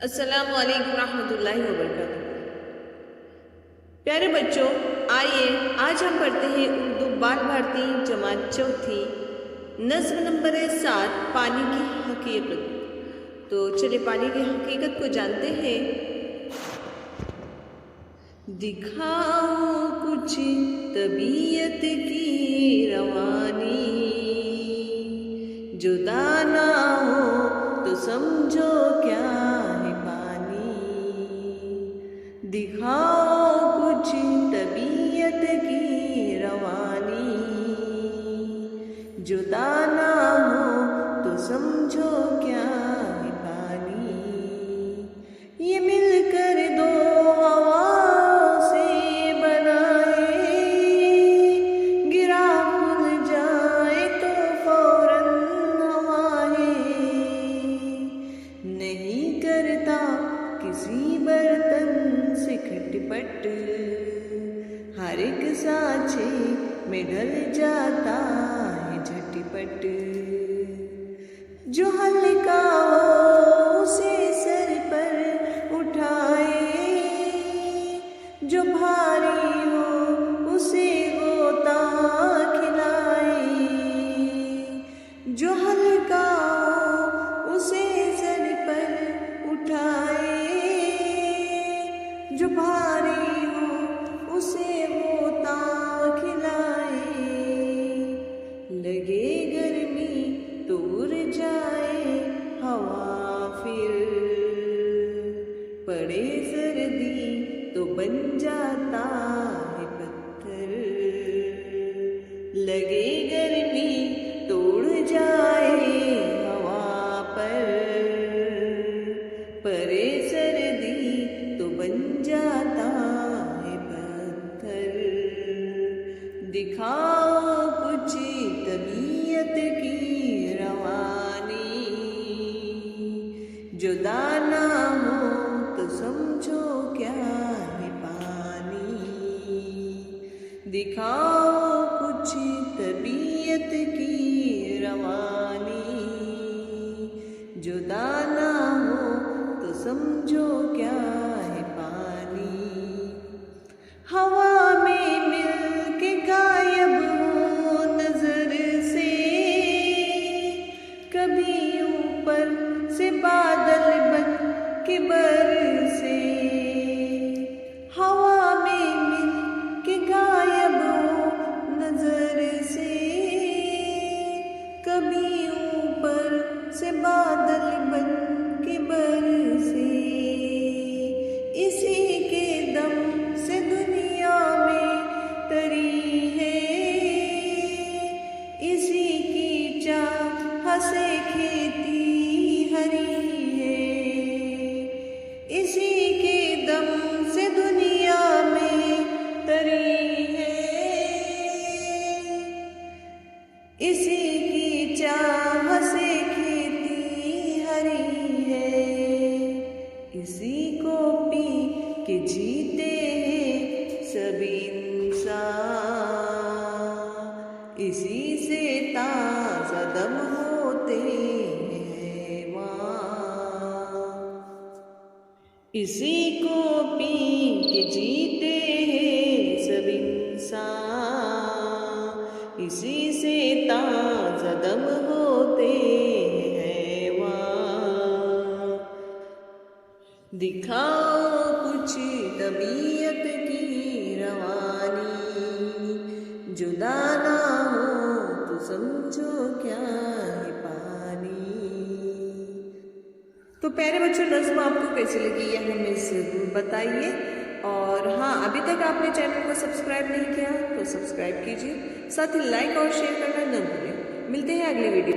अस्सलामु अलैकुम रहमतुल्लाहि व बरकातुहू। प्यारे बच्चों, आइए आज हम पढ़ते हैं उर्दू बाल भारती जमात चौथी नज्म नंबर 7 पानी की हकीकत। तो चलिए पानी की हकीकत को जानते हैं। दिखाओ कुछ तबीयत की रवानी, जो दाना हो तो समझो क्या है पानी। दिखाओ कुछ तबीयत की रवानी, जो दाना हो तो समझो क्या है पानी। ये मिलकर दो हवाओं से बनाए, गिरा खुल जाए तो फौरन हवा है। नहीं करता किसी बर्तन से खटपट, हर एक सांचे में ढल जाता है झटपट। जो हल्का हो उसे सर पर उठाए, जो भारी हो उसे गोता खिलाए। जो हल्का हो उसे सर पर उठाए, जो भारी हो उसे गोता खिलाए। लगे गर्मी तो उड़ जाए हवा, फिर पड़े सर्दी तो बन जाता है पत्थर। लगे गर्मी तो उड़ जाए हवा पर, पड़े सर्दी तो बन जाता है पत्थर। दिखाओ कुछ तबीयत की रवानी, जो दाना हो तो समझो क्या है पानी। दिखाओ कुछ तबीयत की रवानी, जो दाना हो तो समझो क्या है पानी। हवा में मिल के गायब हो नजर से, कभी ऊपर से बादल बन के बरसे। हवा में मिल के गायब हो नजर से, कभी ऊपर से बादल बन के बरसे। इसी के दम से दुनिया में तरी है, इसी की चाह से खेती हरी है। इसी के दम से दुनिया में तरी है, इसी की चाह से खेती हरी है। इसी को पी के जीते हैं सभी इंसान, इसी से ताज़ा दम होते हैं वहाँ। इसी को पी के जीते हैं सभी इंसान, इसी से ताज़ा दम होते हैं वहाँ। दिखाओ कुछ तबीयत की रवानी, जो दाना हो तो समझो क्या है पानी। तो प्यारे बच्चों, नज़्म आपको कैसी लगी यह हमें ज़रूर बताइए। और हाँ, अभी तक आपने चैनल को सब्सक्राइब नहीं किया तो सब्सक्राइब कीजिए, साथ ही लाइक और शेयर करना न भूलें। मिलते हैं अगली वीडियो।